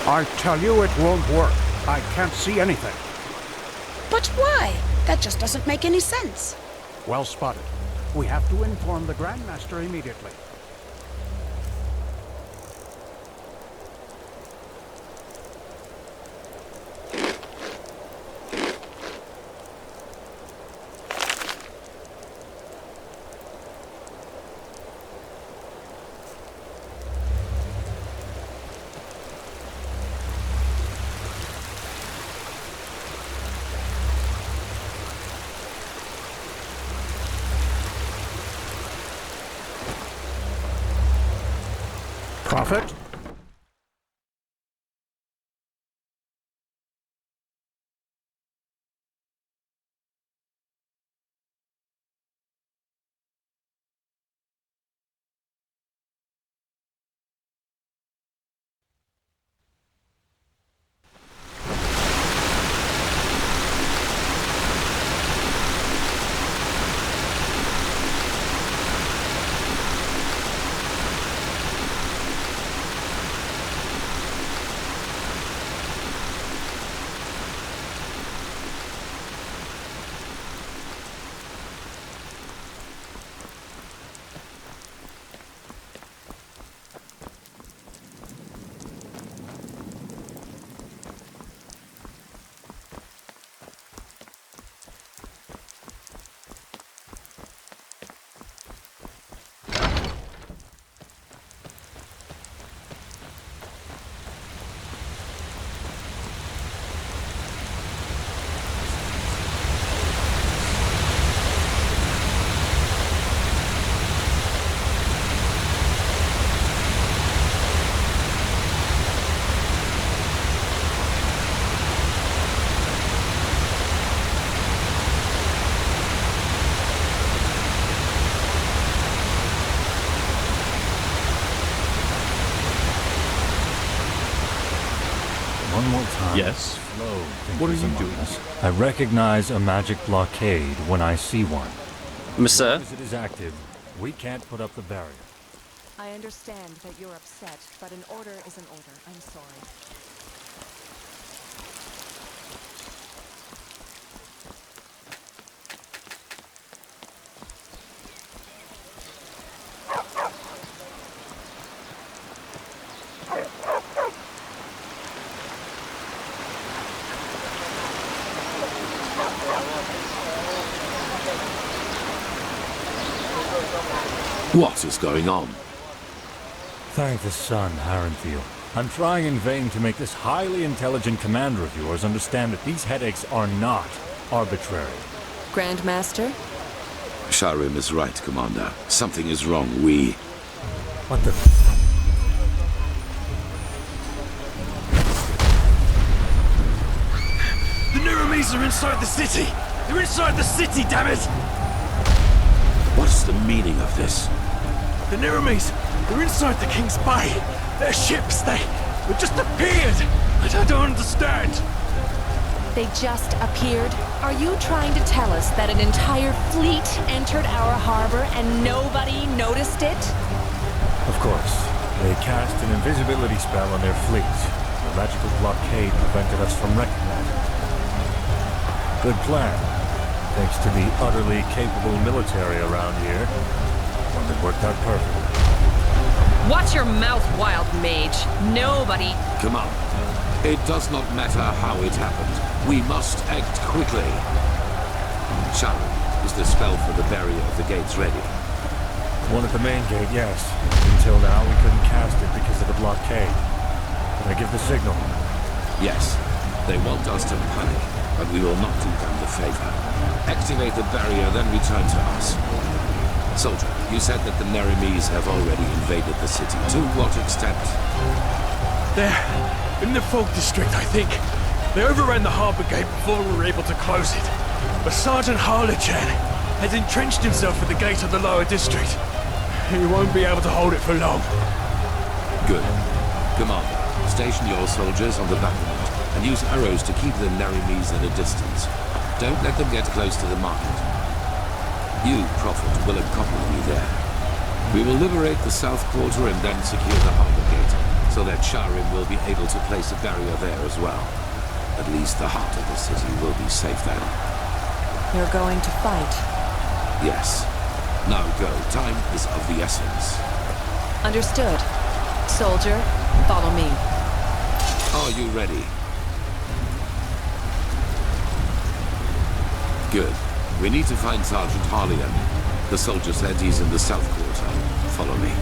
I tell you it won't work. I can't see anything. But why? That just doesn't make any sense. Well spotted. We have to inform the Grandmaster immediately. Prophet? One more time. Yes? Slow. What are you doing? I recognize a magic blockade when I see one. Monsieur? As it is active, we can't put up the barrier. I understand that you're upset, but an order is an order. I'm sorry. What is going on? Thank the sun, Harenfield. I'm trying in vain to make this highly intelligent commander of yours understand that these headaches are not arbitrary. Grandmaster? SKYRIM is right, Commander. Something is wrong. We... What the... The Neuromies are inside the city! They're inside the city, damn it! What's the meaning of this? The Neuromies, they're inside the King's Bay! Their ships, they just appeared! I don't understand! They just appeared? Are you trying to tell us that an entire fleet entered our harbor and nobody noticed it? Of course. They cast an invisibility spell on their fleet. The magical blockade prevented us from recognizing it. Good plan. Thanks to the utterly capable military around here. One that worked out perfectly. Watch your mouth, wild mage. Nobody... Come on. It does not matter how it happened. We must act quickly. SKYRIM, is the spell for the barrier of the gates ready? One at the main gate, yes. Until now, we couldn't cast it because of the blockade. Did I give the signal? Yes. They want us to panic, but we will not do them the favor. Activate the barrier, then return to us. Soldier, you said that the Neuromies have already invaded the city. To what extent? They're in the fog district, I think. They overran the harbor gate before we were able to close it. But Sergeant Harlechan has entrenched himself at the gate of the lower district. He won't be able to hold it for long. Good. Commander, station your soldiers on the battlement and use arrows to keep the Neuromies at a distance. Don't let them get close to the market. You, Prophet, will accompany me there. We will liberate the south quarter and then secure the harbor gate. so that SKYRIM will be able to place a barrier there as well. At least the heart of the city will be safe then. You're going to fight. Yes. Now go. Time is of the essence. Understood. Soldier, follow me. Are you ready? Good. We need to find Sergeant Harlian. The soldier said he's in the south quarter. Follow me.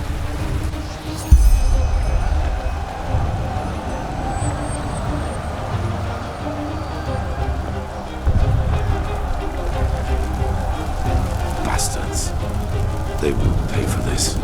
Bastards. They will pay for this.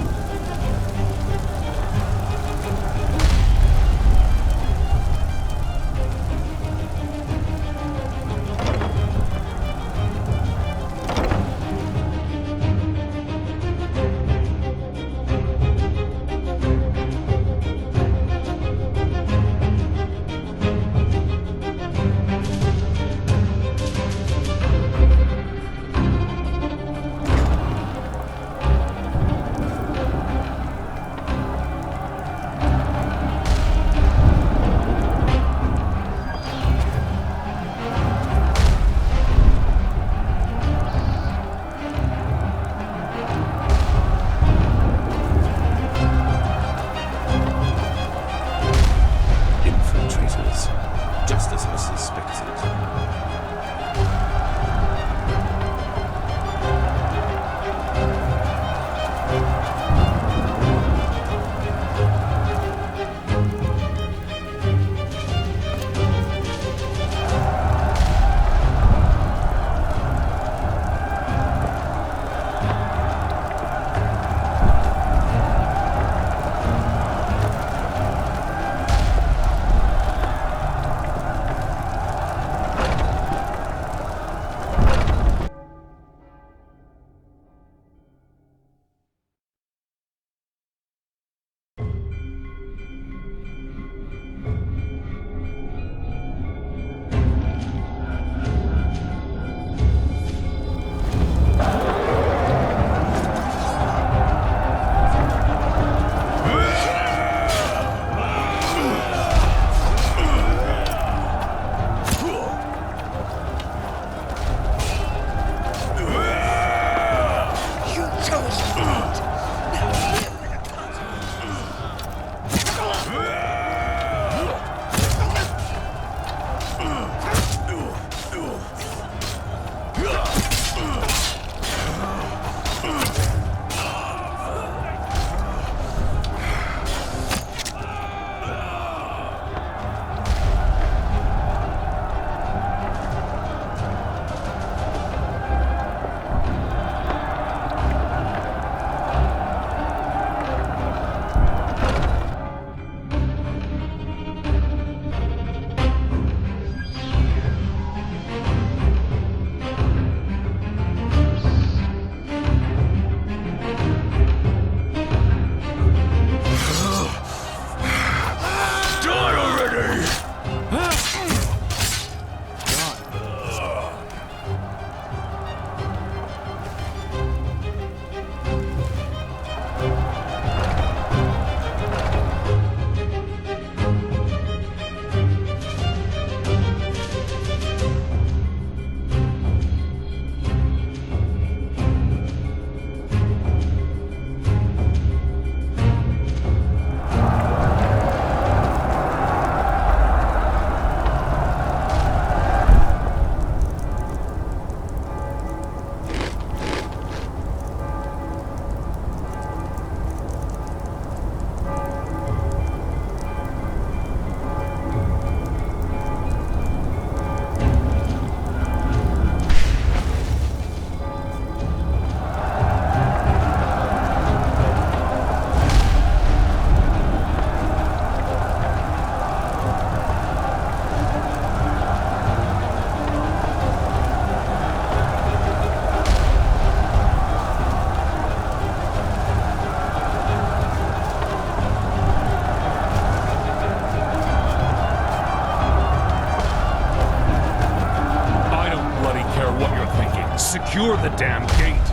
Secure the damn gate.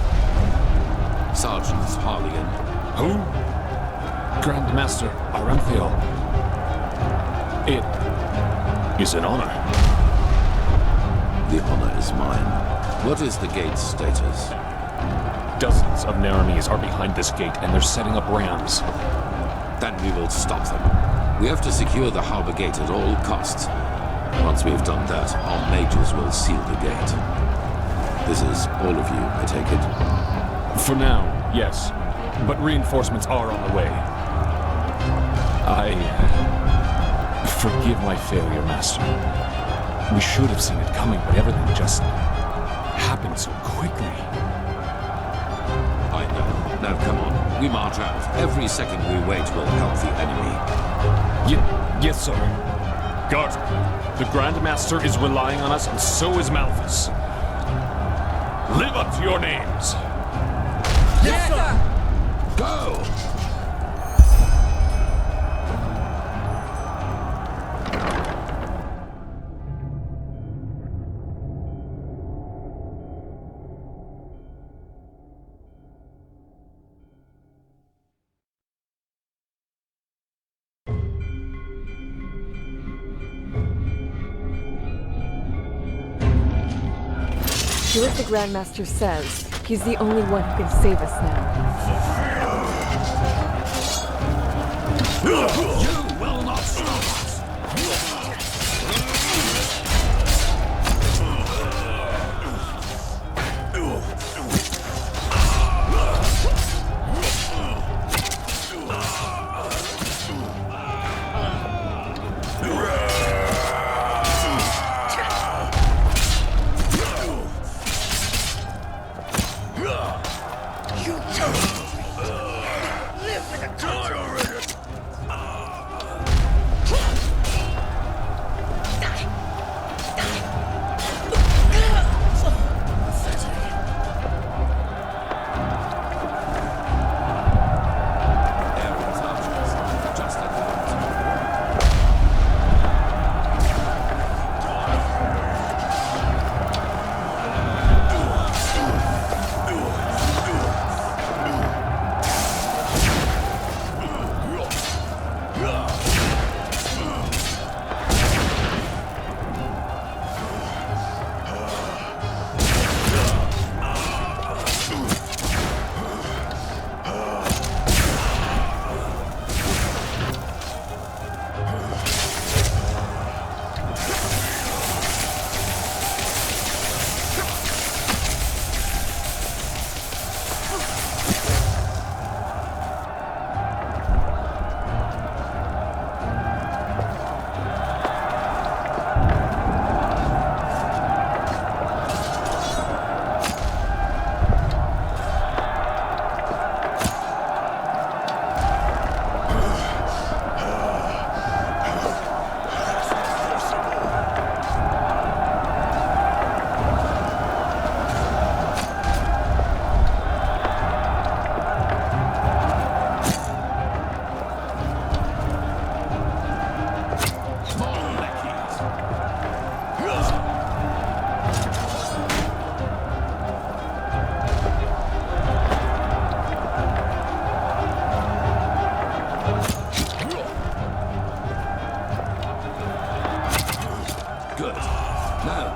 Sergeant Harlian. Who? Grandmaster Aranthio. is an honor. The honor is mine. What is the gate's status? Dozens of Naramis are behind this gate, and they're setting up rams. Then we will stop them. We have to secure the harbor gate at all costs. Once we have done that, our mages will seal the gate. This is all of you, I take it? For now, yes. But reinforcements are on the way. Forgive my failure, Master. We should have seen it coming, but everything just happened so quickly. I know. Now come on. We march out. Every second we wait will help the enemy. Yes, sir. Guard, the Grand Master is relying on us, and so is Malthus. Live up to your names. Yes, sir! Go! Do what the Grandmaster says. He's the only one who can save us now. You will not stop us!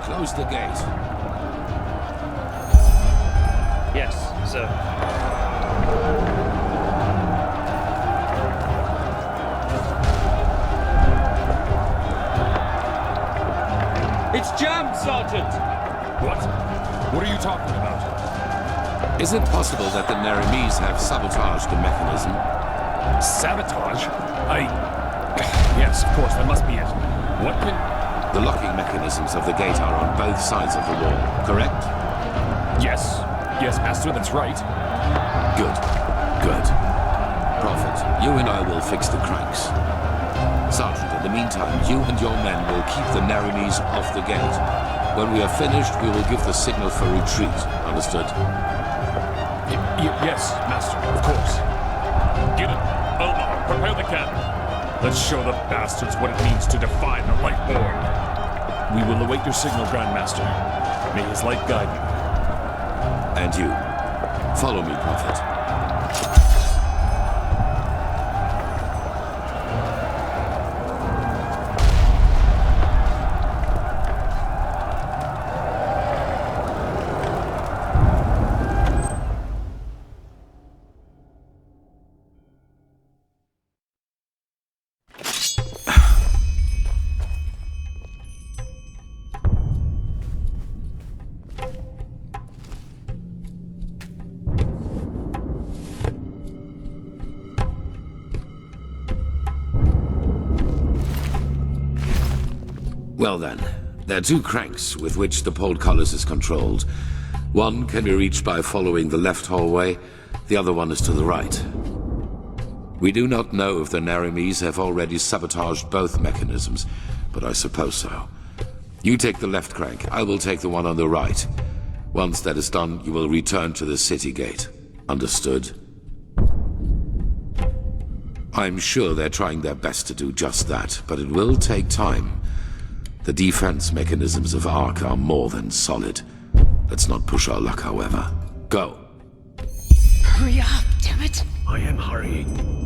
Close the gate. Yes, sir. It's jammed, Sergeant! What? What are you talking about? Is it possible that the Naramis have sabotaged the mechanism? Sabotage? Yes, of course, that must be it. What can... The locking mechanisms of the gate are on both sides of the wall, correct? Yes. Yes, Master, that's right. Good. Good. Prophet, you and I will fix the cranks. Sergeant, in the meantime, you and your men will keep the Naramis off the gate. When we are finished, we will give the signal for retreat. Understood? Yes, Master, of course. Get it. Omar, prepare the cannon. Let's show the bastards what it means to defy the Lightborn. We will await your signal, Grandmaster. May his light guide you. And you. Follow me, Prophet. Well then, there are two cranks with which the portcullis is controlled. One can be reached by following the left hallway, the other one is to the right. We do not know if the Narimis have already sabotaged both mechanisms, but I suppose so. You take the left crank, I will take the one on the right. Once that is done, you will return to the city gate. Understood? I'm sure they're trying their best to do just that, but it will take time. The defense mechanisms of Ark are more than solid. Let's not push our luck, however. Go. Hurry up, damn it. I am hurrying.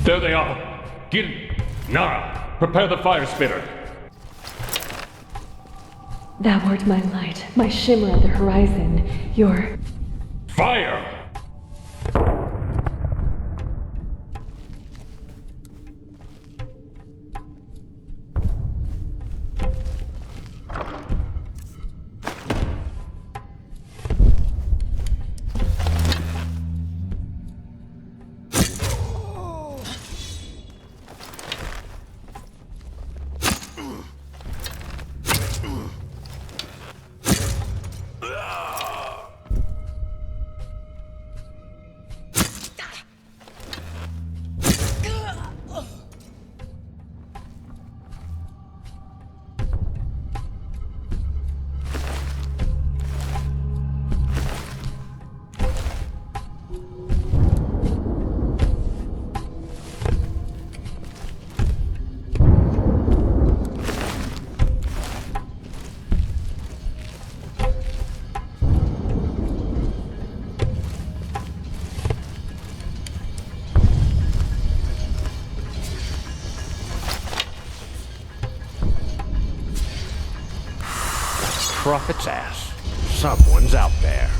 There they are. Get Nara, prepare the fire spitter. Thou art my light, my shimmer at the horizon. Your... Fire! Prophet's ass. Someone's out there.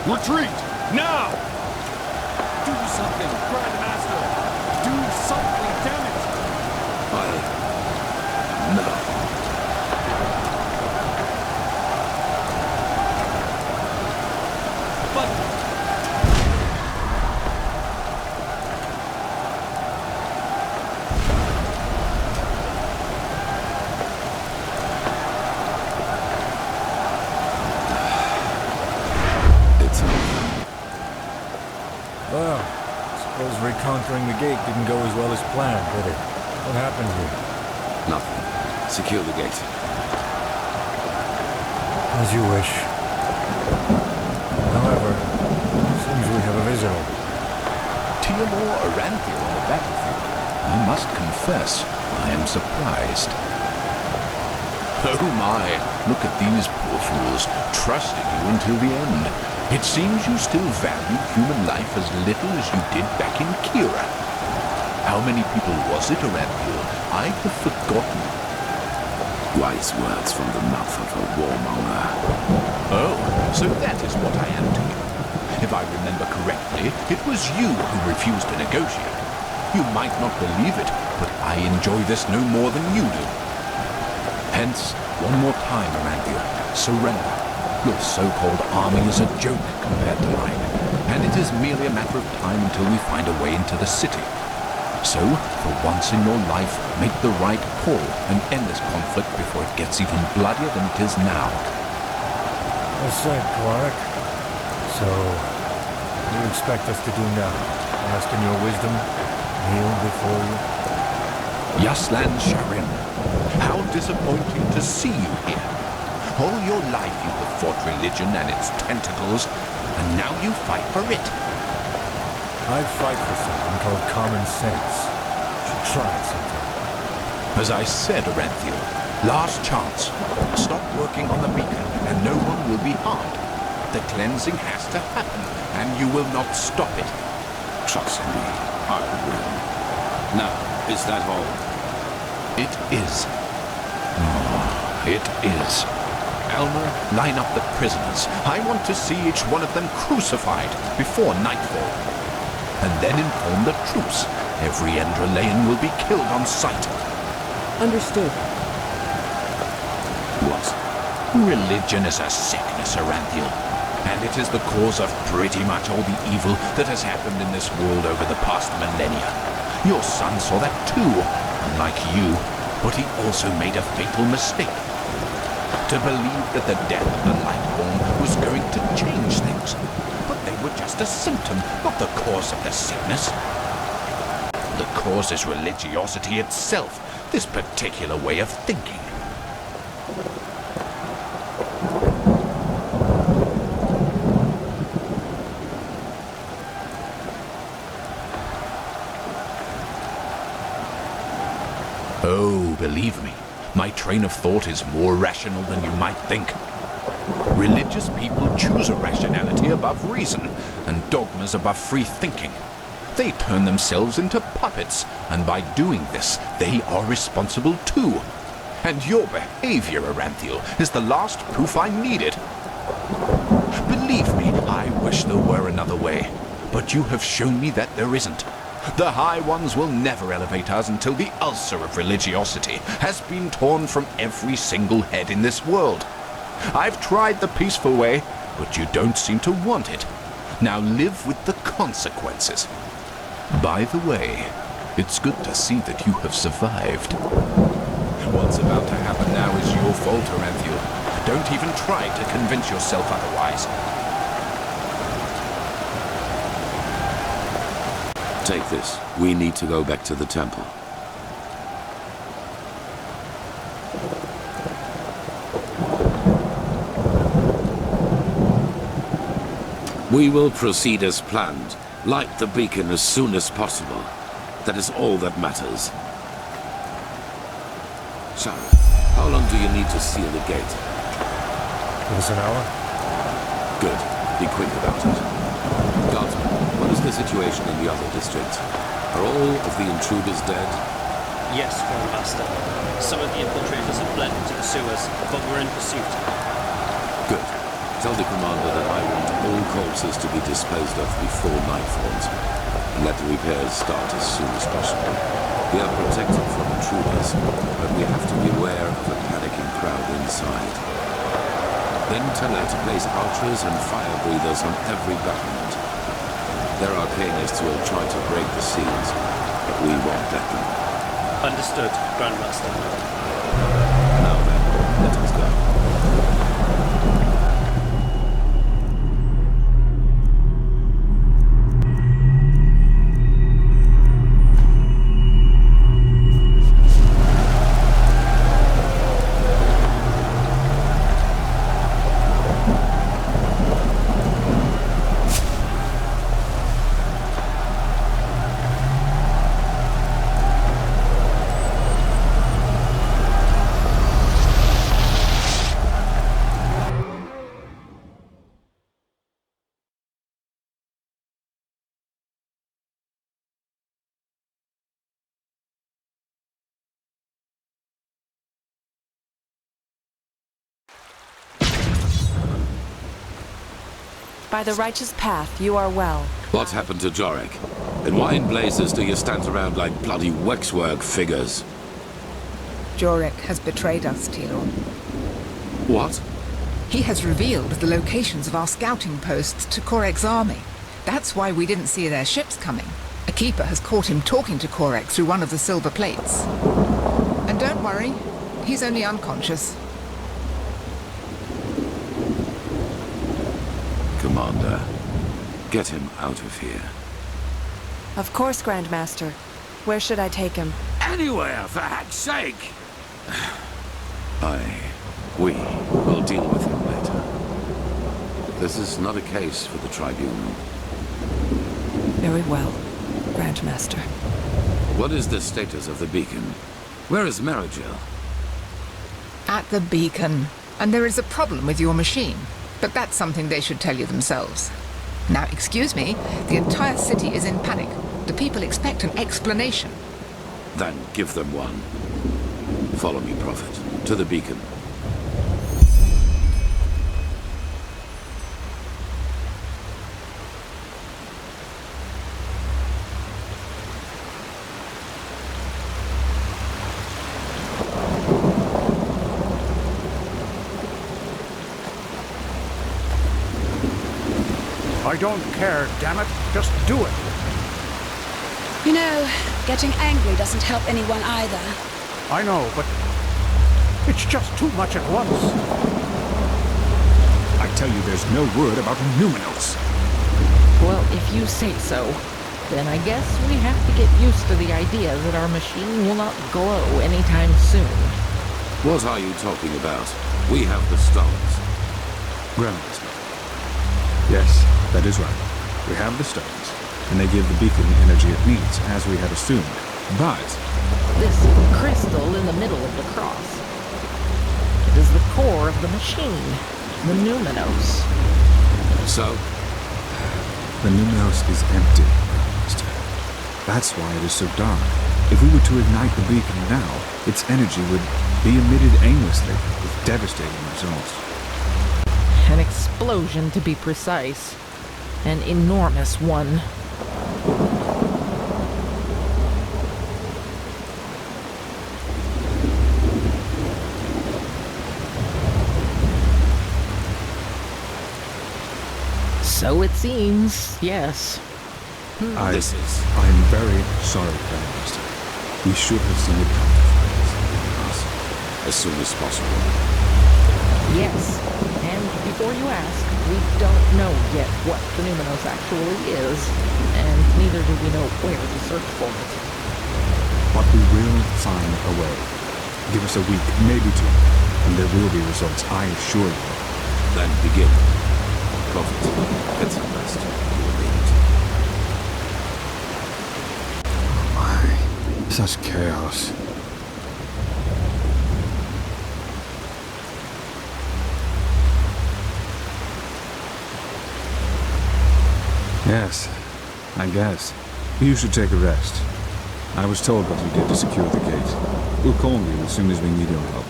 Retreat! Now! Do something, Grandmaster! Do something, damn it! No. But... Well, suppose reconquering the gate didn't go as well as planned, did it? What happened here? Nothing. Secure the gate. As you wish. However, it seems we have a visitor. Tiamor Aranthiel on the battlefield. I must confess, I am surprised. Oh my, look at these poor fools, trusting you until the end. It seems you still value human life as little as you did back in Kira. How many people was it, Aranthiel? I have forgotten. Wise words from the mouth of a warmonger. Oh, so that is what I am to you. If I remember correctly, it was you who refused to negotiate. You might not believe it, but I enjoy this no more than you do. Hence, one more time, Aranthiel, surrender. Your so-called army is a joke compared to mine, and it is merely a matter of time until we find a way into the city. So, for once in your life, make the right call and end this conflict before it gets even bloodier than it is now. Well said, Clark. So, What do you expect us to do now? Ask in your wisdom? Kneel before you? Yaslan Sharim, how disappointing to see you here. All your life you have fought religion and its tentacles, and now you fight for it. I fight for something called common sense. Should try it sometime. As I said, Aranthiel, last chance. Stop working on the beacon, and no one will be harmed. The cleansing has to happen, and you will not stop it. Trust me, I will. Now, is that all? It is. Oh, it is. Elmer, line up the prisoners. I want to see each one of them crucified before nightfall. And then inform the troops. Every Enderalayan will be killed on sight. Understood. What? Religion is a sickness, Aranthiel. And it is the cause of pretty much all the evil that has happened in this world over the past millennia. Your son saw that too, unlike you, but he also made a fatal mistake. To believe that the death of the Lightborn was going to change things. But they were just a symptom, not the cause of the sickness. The cause is religiosity itself, this particular way of thinking. Oh, believe me, my train of thought is more rational than you might think. Religious people choose irrationality above reason, and dogmas above free thinking. They turn themselves into puppets, and by doing this, they are responsible too. And your behavior, Aranthiel, is the last proof I needed. Believe me, I wish there were another way, but you have shown me that there isn't. The High Ones will never elevate us until the ulcer of religiosity has been torn from every single head in this world. I've tried the peaceful way, but you don't seem to want it. Now live with the consequences. By the way, it's good to see that you have survived. What's about to happen now is your fault, Aranthiel. Don't even try to convince yourself otherwise. Take this. We need to go back to the temple. We will proceed as planned. Light the beacon as soon as possible. That is all that matters. Sharon, how long do you need to seal the gate? Give us an hour. Good. Be quick about it. Guardsman, what is the situation in the other districts? Are all of the intruders dead? Yes, Grandmaster. Some of the infiltrators have bled into the sewers, but we're in pursuit. Good. Tell the commander that I want all corpses to be disposed of before night falls. And let the repairs start as soon as possible. We are protected from intruders, but we have to be aware of a panicking crowd inside. Then tell her to place archers and fire breathers on every battlement. Their arcanists will try to break the seals, but we won't let them. Understood, Grandmaster. Now then, let us go. By the righteous path, you are well. What happened to Jorek? And why in blazes do you stand around like bloody waxwork figures? Jorek has betrayed us, Tilo. What? He has revealed the locations of our scouting posts to Korek's army. That's why we didn't see their ships coming. A keeper has caught him talking to Korek through one of the silver plates. And don't worry, he's only unconscious. Commander, Get him out of here. Of course, Grandmaster. Where should I take him? Anywhere, for heck's sake! We will deal with him later. This is not a case for the Tribunal. Very well, Grandmaster. What is the status of the beacon? Where is Marigil? At the beacon. And there is a problem with your machine. But that's something they should tell you themselves. Now, excuse me, the entire city is in panic. The people expect an explanation. Then give them one. Follow me, Prophet, to the beacon. I don't care, damn it. Just do it. You know, getting angry doesn't help anyone either. I know, but it's just too much at once. I tell you, there's no word about Numinos. Well, if you say so, then I guess we have to get used to the idea that our machine will not glow anytime soon. What are you talking about? We have the stones. Grandmaster. Yes, that is right. We have the stones, and they give the beacon the energy it needs, as we had assumed. But this crystal in the middle of the cross, it is the core of the machine, the Numinos. So? The Numinos is empty, Grandmaster. That's why it is so dark. If we were to ignite the beacon now, its energy would be emitted aimlessly, with devastating results. An explosion, to be precise. An enormous one. So it seems, yes. I'm very sorry, Grandmaster. We should have seen it coming as soon as possible. Yes, and before you ask, we don't know yet what the Numinos actually is, and neither do we know where to search for it. But we will find a way. Give us a week, maybe two, and there will be results, I assure you. Then begin. Prophet, get some rest. You will need it. Oh my, such chaos. Yes, I guess. You should take a rest. I was told what you did to secure the gate. We'll call you as soon as we need your help.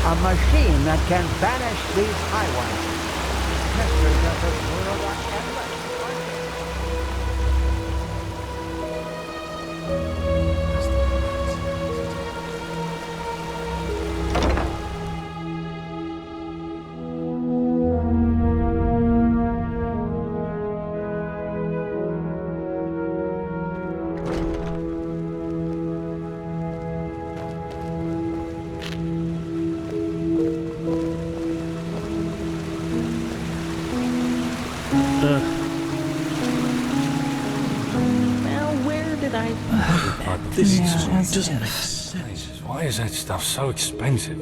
A machine that can banish these highways. Mysteries of this world are endless. This doesn't make sense. Why is that stuff so expensive?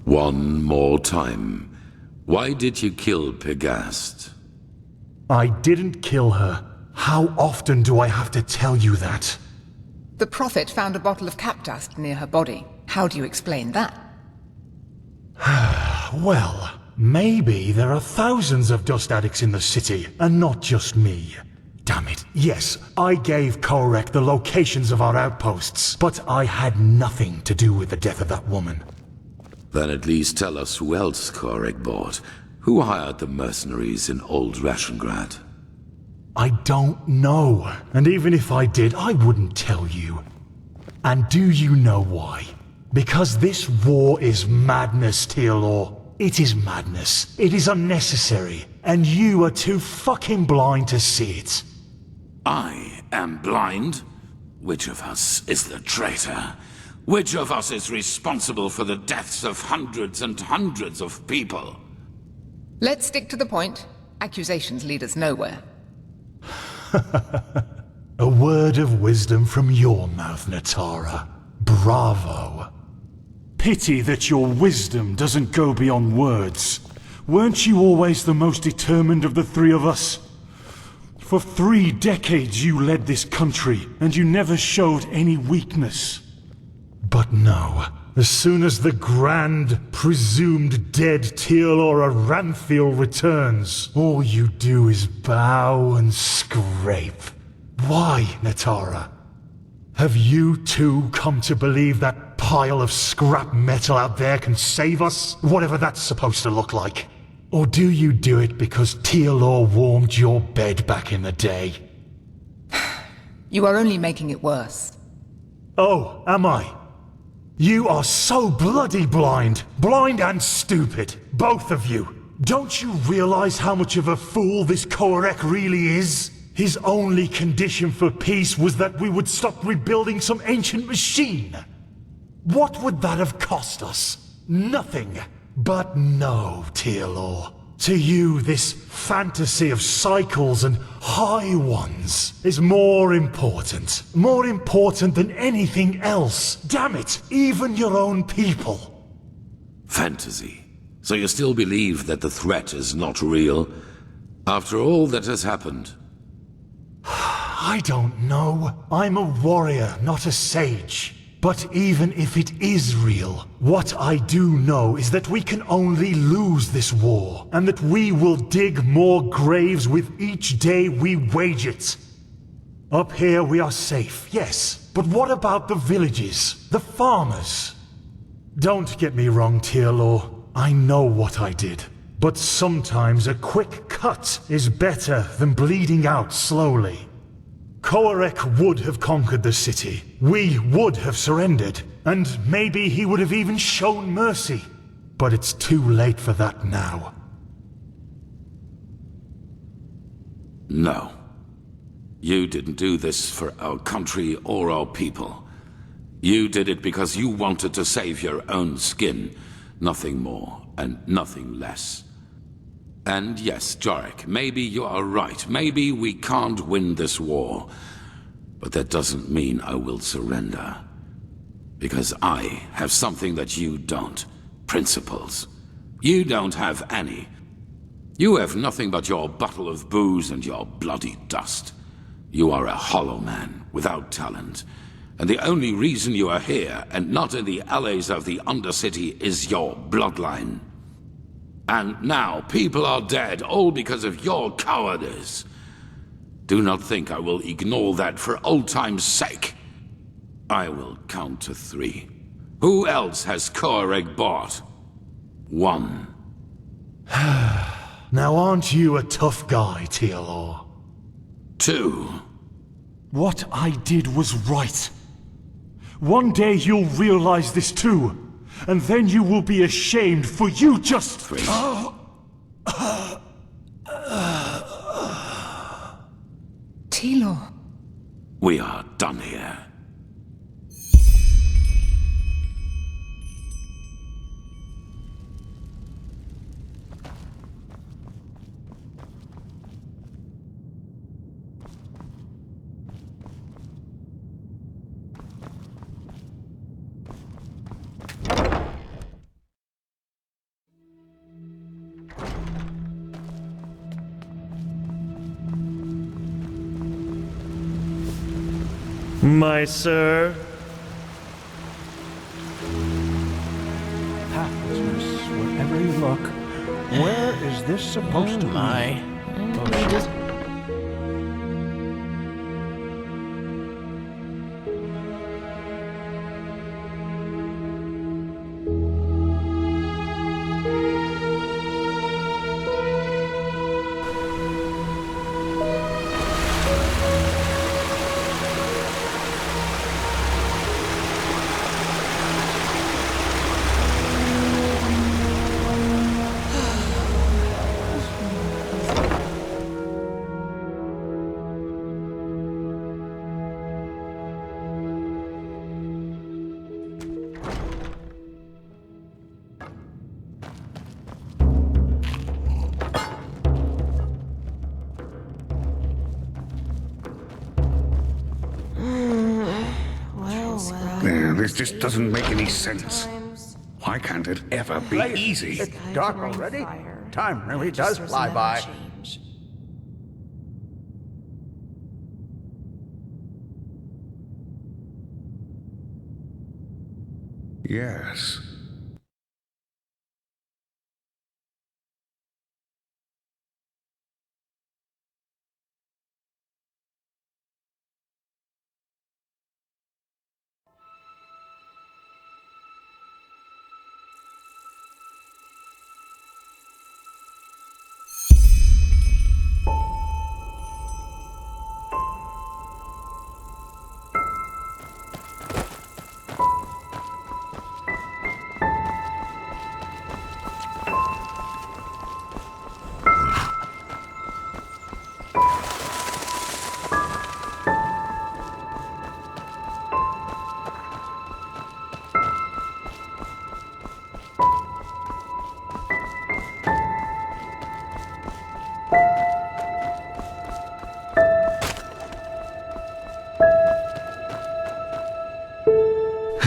One more time. Why did you kill Pegast? I didn't kill her. How often do I have to tell you that? The Prophet found a bottle of cap dust near her body. How do you explain that? Well, Maybe there are thousands of dust addicts in the city, and not just me. Damn it. Yes, I gave Korek the locations of our outposts, but I had nothing to do with the death of that woman. Then at least tell us who else Korek bought. Who hired the mercenaries in Old Rashengrad? I don't know. And even if I did, I wouldn't tell you. And do you know why? Because this war is madness, Teal'c. It is madness. It is unnecessary. And you are too fucking blind to see it. I am blind? Which of us is the traitor? Which of us is responsible for the deaths of hundreds and hundreds of people? Let's stick to the point. Accusations lead us nowhere. A word of wisdom from your mouth, Natara. Bravo. Pity that your wisdom doesn't go beyond words. Weren't you always the most determined of the three of us? For 3 decades you led this country, and you never showed any weakness. But no, as soon as the grand, presumed dead Teal'c Ranthiel returns, all you do is bow and scrape. Why, Natara? Have you too come to believe that pile of scrap metal out there can save us? Whatever that's supposed to look like. Or do you do it because Teal'c warmed your bed back in the day? You are only making it worse. Oh, am I? You are so bloody blind. Blind and stupid. Both of you. Don't you realize how much of a fool this Korek really is? His only condition for peace was that we would stop rebuilding some ancient machine. What would that have cost us? Nothing. But no, Teal'c. To you, this fantasy of cycles and high ones is more important. More important than anything else. Damn it, even your own people. Fantasy. So you still believe that the threat is not real? After all that has happened? I don't know. I'm a warrior, not a sage. But even if it is real, what I do know is that we can only lose this war, and that we will dig more graves with each day we wage it. Up here we are safe, yes, but what about the villages, the farmers? Don't get me wrong, Teal'c. I know what I did. But sometimes a quick cut is better than bleeding out slowly. Korek would have conquered the city. We would have surrendered. And maybe he would have even shown mercy. But it's too late for that now. No. You didn't do this for our country or our people. You did it because you wanted to save your own skin. Nothing more and nothing less. And yes, Jarek, maybe you are right. Maybe we can't win this war. But that doesn't mean I will surrender. Because I have something that you don't. Principles. You don't have any. You have nothing but your bottle of booze and your bloody dust. You are a hollow man, without talent. And the only reason you are here, and not in the alleys of the Undercity, is your bloodline. And now people are dead, all because of your cowardice. Do not think I will ignore that for old time's sake. I will count to 3. Who else has Korek bought? 1. Now aren't you a tough guy, Teal'c? 2. What I did was right. One day you'll realize this too. And then you will be ashamed for you just... 3. Teal'c. We are done here. My sir. Pathlessness, wherever you look, Where is this supposed to And we just This just doesn't make any sense. Why can't it ever be easy? It's dark already. Time really does fly by. Yes.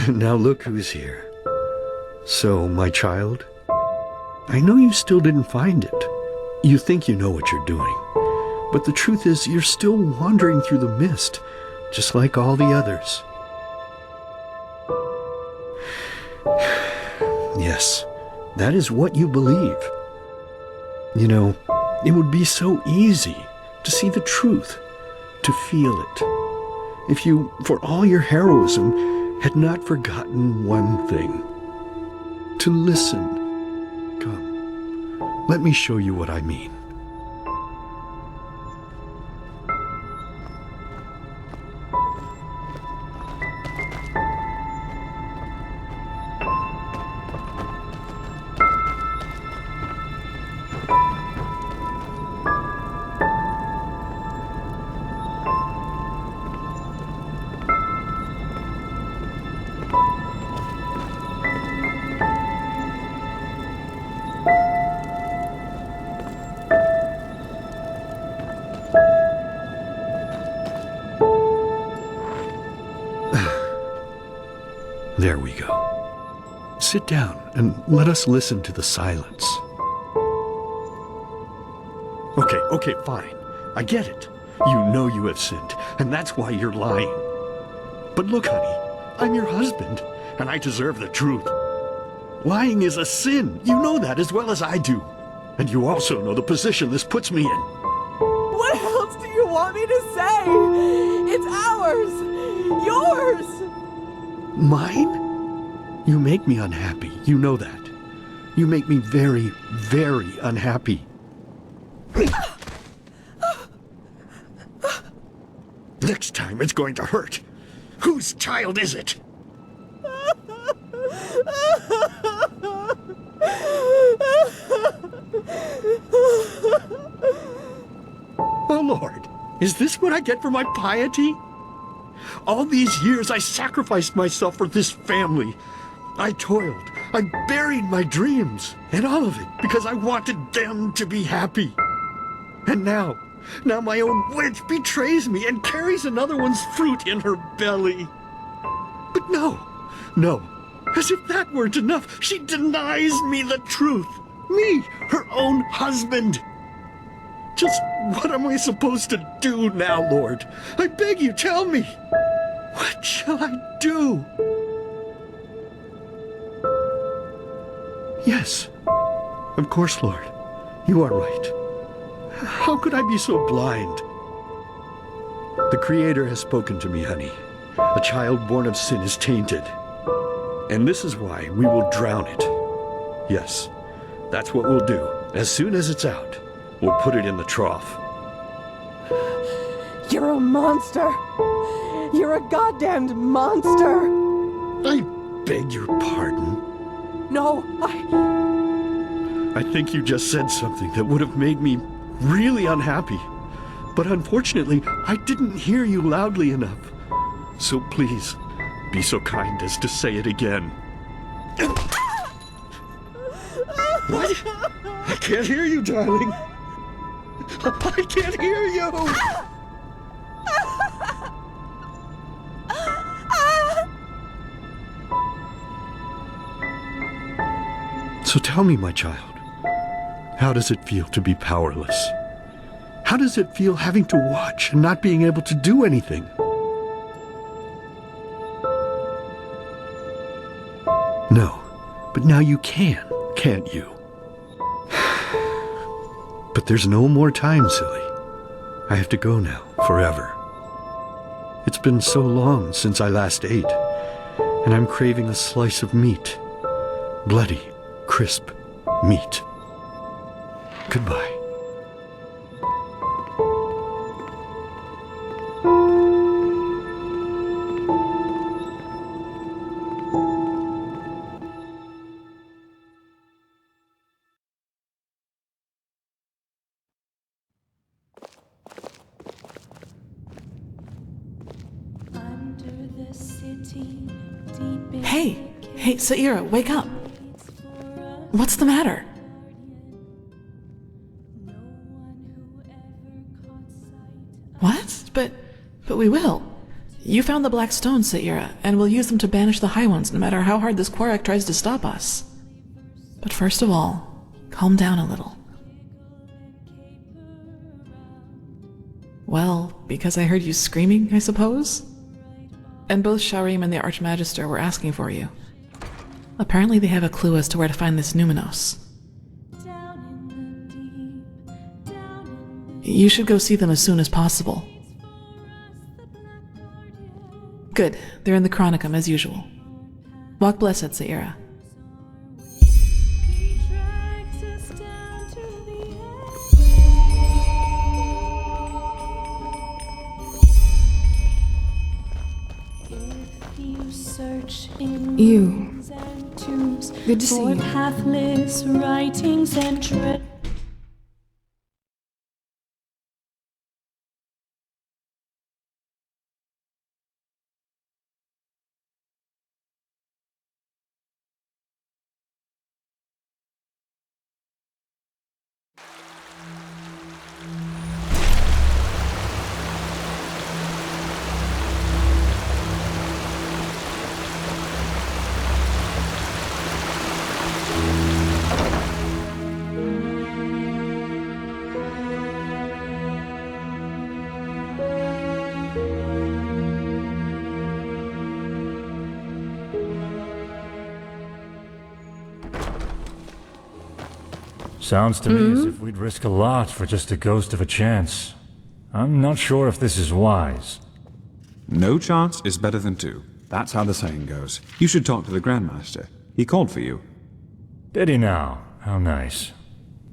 Now look who's here. So, my child, I know you still didn't find it. You think you know what you're doing. But the truth is, you're still wandering through the mist, just like all the others. Yes, that is what you believe. You know, it would be so easy to see the truth, to feel it, if you, for all your heroism, had not forgotten one thing. To listen. Come, let me show you what I mean. There we go. Sit down and let us listen to the silence. Okay, fine. I get it. You know you have sinned, and that's why you're lying. But look, honey, I'm your husband, and I deserve the truth. Lying is a sin. You know that as well as I do. And you also know the position this puts me in. What else do you want me to say? It's ours! Yours! Mine? You make me unhappy. You know that. You make me very, very unhappy. Next time it's going to hurt. Whose child is it? Oh, Lord, is this what I get for my piety? All these years I sacrificed myself for this family. I toiled, I buried my dreams, and all of it because I wanted them to be happy. And now my own witch betrays me and carries another one's fruit in her belly. But no, as if that weren't enough, she denies me the truth. Me, her own husband. Just what am I supposed to do now, Lord? I beg you, tell me. What shall I do? Yes, of course, Lord. You are right. How could I be so blind? The Creator has spoken to me, honey. A child born of sin is tainted. And this is why we will drown it. Yes, that's what we'll do. As soon as it's out, we'll put it in the trough. You're a monster! You're a goddamned monster! I beg your pardon. No, I think you just said something that would have made me really unhappy. But unfortunately, I didn't hear you loudly enough. So please, be so kind as to say it again. What? I can't hear you, darling. I can't hear you! So tell me, my child, how does it feel to be powerless? How does it feel having to watch and not being able to do anything? No, but now you can, can't you? But there's no more time, silly. I have to go now, forever. It's been so long since I last ate, and I'm craving a slice of meat. Bloody, crisp meat. Goodbye. Hey, Saira, wake up! What's the matter? What? But we will. You found the black stones, Saira, and we'll use them to banish the high ones, no matter how hard this Quarak tries to stop us. But first of all, calm down a little. Well, because I heard you screaming, I suppose? And both SKYRIM and the Archmagister were asking for you. Apparently they have a clue as to where to find this Numenos. You should go see them as soon as possible. Good, they're in the Chronicum as usual. Walk blessed, Saira. You. Good to see you. Pathless writings and Sounds to me as if we'd risk a lot for just a ghost of a chance. I'm not sure if this is wise. No chance is better than two. That's how the saying goes. You should talk to the Grandmaster. He called for you. Did he now? How nice.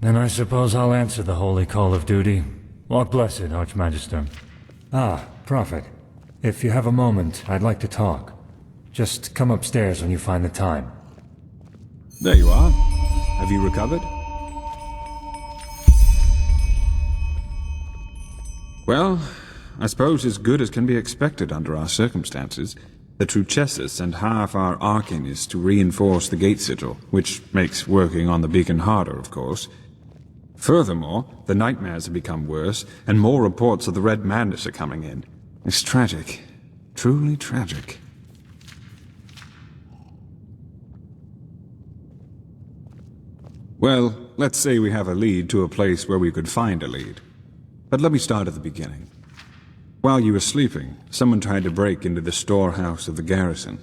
Then I suppose I'll answer the holy call of duty. Walk blessed, Archmagister. Ah, Prophet. If you have a moment, I'd like to talk. Just come upstairs when you find the time. There you are. Have you recovered? Well, I suppose as good as can be expected under our circumstances. The Truchessus sent half our Arcanists to reinforce the gate sigil, which makes working on the beacon harder, of course. Furthermore, the nightmares have become worse, and more reports of the Red Madness are coming in. It's tragic. Truly tragic. Well, let's say we have a lead to a place where we could find a lead. But let me start at the beginning. While you were sleeping, someone tried to break into the storehouse of the garrison.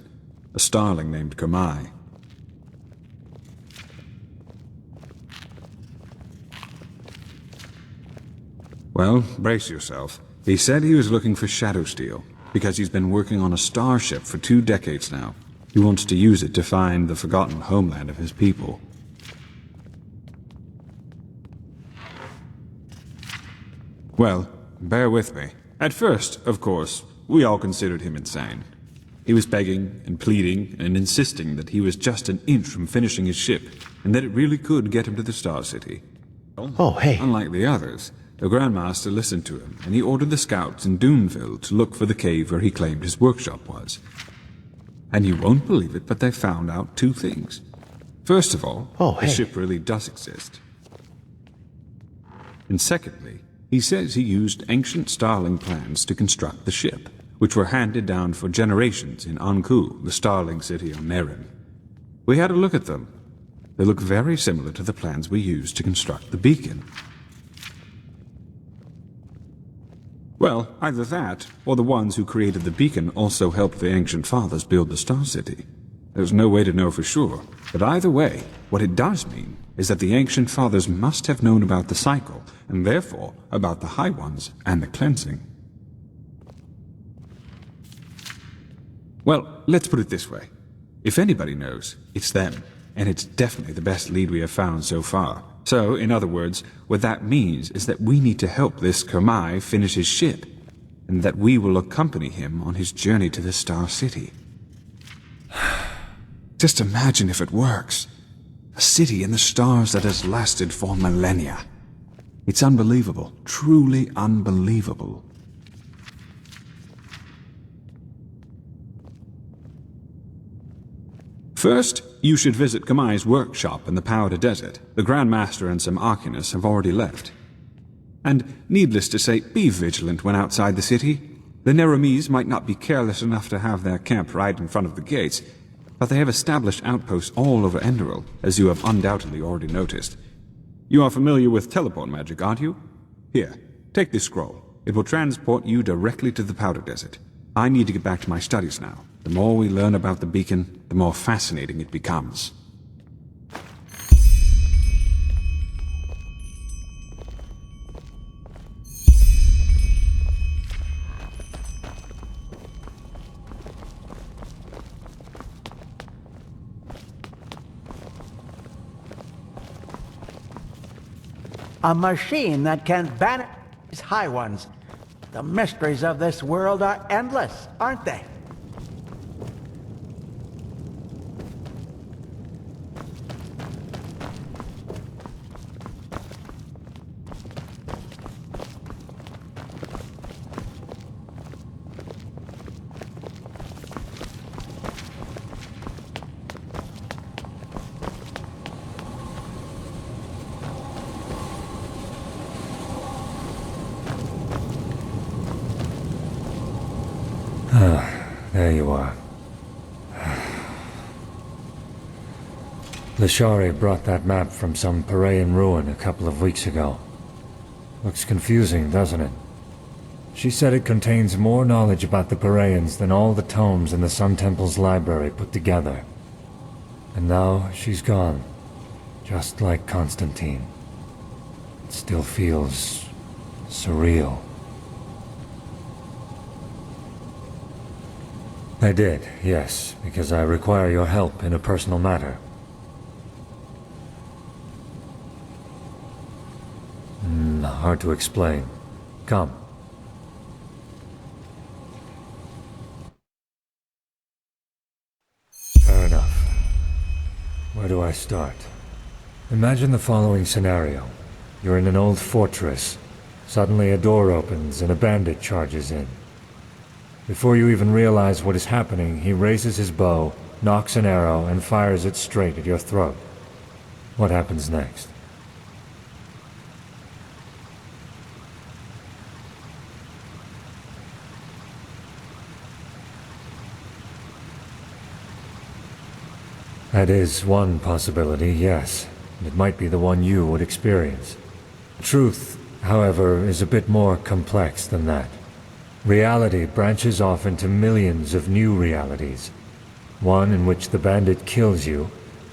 A starling named Kamai. Well, brace yourself. He said he was looking for shadow steel, because he's been working on a starship for 2 decades now. He wants to use it to find the forgotten homeland of his people. Well, bear with me. At first, of course, we all considered him insane. He was begging and pleading and insisting that he was just an inch from finishing his ship, and that it really could get him to the Star City. Oh, hey. Unlike the others, the Grandmaster listened to him, and he ordered the scouts in Duneville to look for the cave where he claimed his workshop was. And you won't believe it, but they found out 2 things. First of all, the ship really does exist. And secondly, he says he used ancient Starling plans to construct the ship, which were handed down for generations in Anku, the Starling city on Nerim. We had a look at them. They look very similar to the plans we used to construct the beacon. Well, either that, or the ones who created the beacon also helped the Ancient Fathers build the Star City. There's no way to know for sure, but either way, what it does mean is that the Ancient Fathers must have known about the cycle, and therefore about the High Ones and the cleansing. Well, let's put it this way. If anybody knows, it's them, and it's definitely the best lead we have found so far. So, in other words, what that means is that we need to help this Kermai finish his ship, and that we will accompany him on his journey to the Star City. Just imagine if it works. A city in the stars that has lasted for millennia. It's unbelievable, truly unbelievable. First, you should visit Gamai's workshop in the Powder Desert. The Grandmaster and some Arcanists have already left. And, needless to say, be vigilant when outside the city. The Nerimese might not be careless enough to have their camp right in front of the gates, but they have established outposts all over Enderal, as you have undoubtedly already noticed. You are familiar with teleport magic, aren't you? Here, take this scroll. It will transport you directly to the Powder Desert. I need to get back to my studies now. The more we learn about the beacon, the more fascinating it becomes. A machine that can banish these High Ones. The mysteries of this world are endless, aren't they? There you are. Lashari brought that map from some Parayan ruin a couple of weeks ago. Looks confusing, doesn't it? She said it contains more knowledge about the Parayans than all the tomes in the Sun Temple's library put together. And now she's gone. Just like Constantine. It still feels surreal. I did, yes, because I require your help in a personal matter. Hard to explain. Come. Fair enough. Where do I start? Imagine the following scenario. You're in an old fortress. Suddenly a door opens and a bandit charges in. Before you even realize what is happening, he raises his bow, nocks an arrow, and fires it straight at your throat. What happens next? That is one possibility, yes. It might be the one you would experience. Truth, however, is a bit more complex than that. Reality branches off into millions of new realities. One in which the bandit kills you,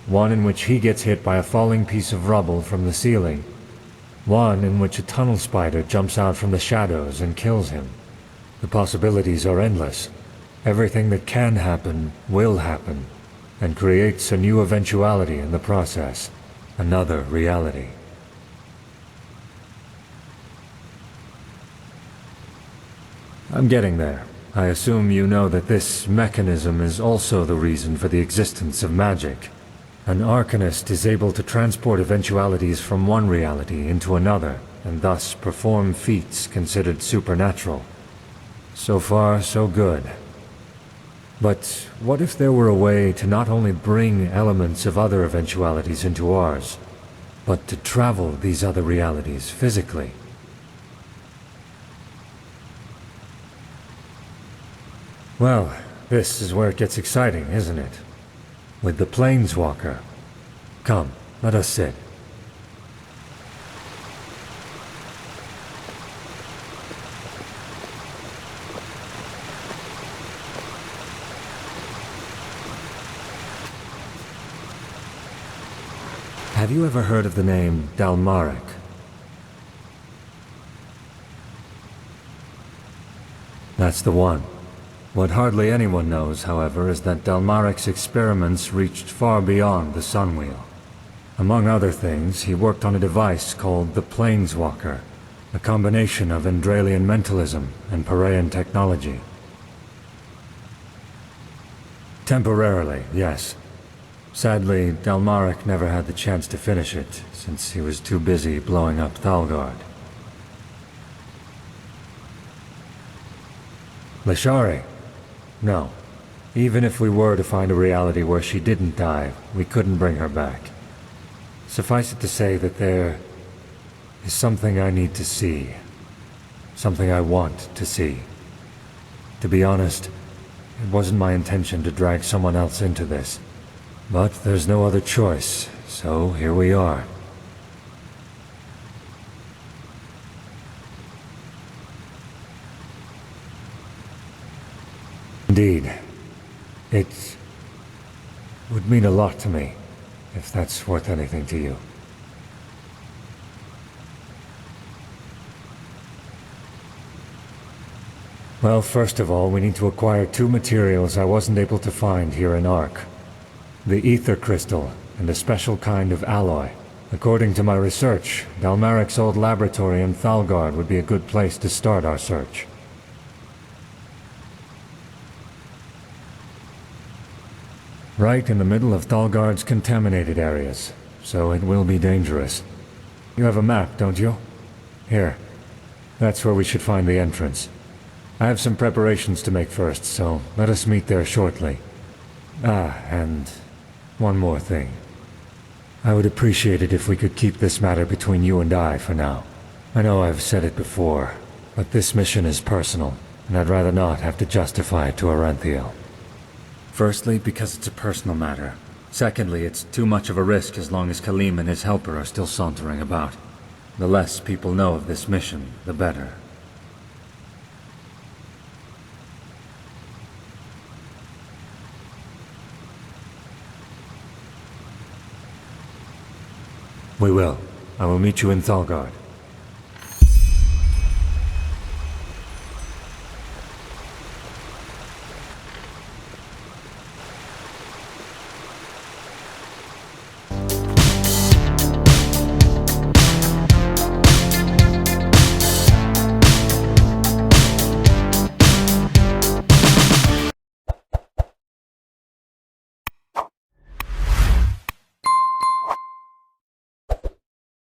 one in which he gets hit by a falling piece of rubble from the ceiling, One in which a tunnel spider jumps out from the shadows and kills him. The possibilities are endless. Everything that can happen will happen, and creates a new eventuality in the process, another reality. I'm getting there. I assume you know that this mechanism is also the reason for the existence of magic. An arcanist is able to transport eventualities from one reality into another, and thus perform feats considered supernatural. So far, so good. But what if there were a way to not only bring elements of other eventualities into ours, but to travel these other realities physically? Well, this is where it gets exciting, isn't it? With the Planeswalker. Come, let us sit. Have you ever heard of the name Dalmaric? That's the one. What hardly anyone knows, however, is that Dalmaric's experiments reached far beyond the Sunwheel. Among other things, he worked on a device called the Planeswalker, a combination of Endralian mentalism and Paraean technology. Temporarily, yes. Sadly, Dalmaric never had the chance to finish it, since he was too busy blowing up Thalgard. Lashari? No. Even if we were to find a reality where she didn't die, we couldn't bring her back. Suffice it to say that there is something I need to see. Something I want to see. To be honest, it wasn't my intention to drag someone else into this. But there's no other choice, so here we are. Indeed. It would mean a lot to me, if that's worth anything to you. Well, first of all, we need to acquire two materials I wasn't able to find here in Ark. The ether crystal, and a special kind of alloy. According to my research, Dalmaric's old laboratory in Thalgard would be a good place to start our search. Right in the middle of Thalgard's contaminated areas, so it will be dangerous. You have a map, don't you? Here. That's where we should find the entrance. I have some preparations to make first, so let us meet there shortly. And one more thing. I would appreciate it if we could keep this matter between you and I for now. I know I've said it before, but this mission is personal, and I'd rather not have to justify it to Aranthiel. Firstly, because it's a personal matter. Secondly, it's too much of a risk as long as Khalim and his helper are still sauntering about. The less people know of this mission, the better. We will. I will meet you in Thalgard.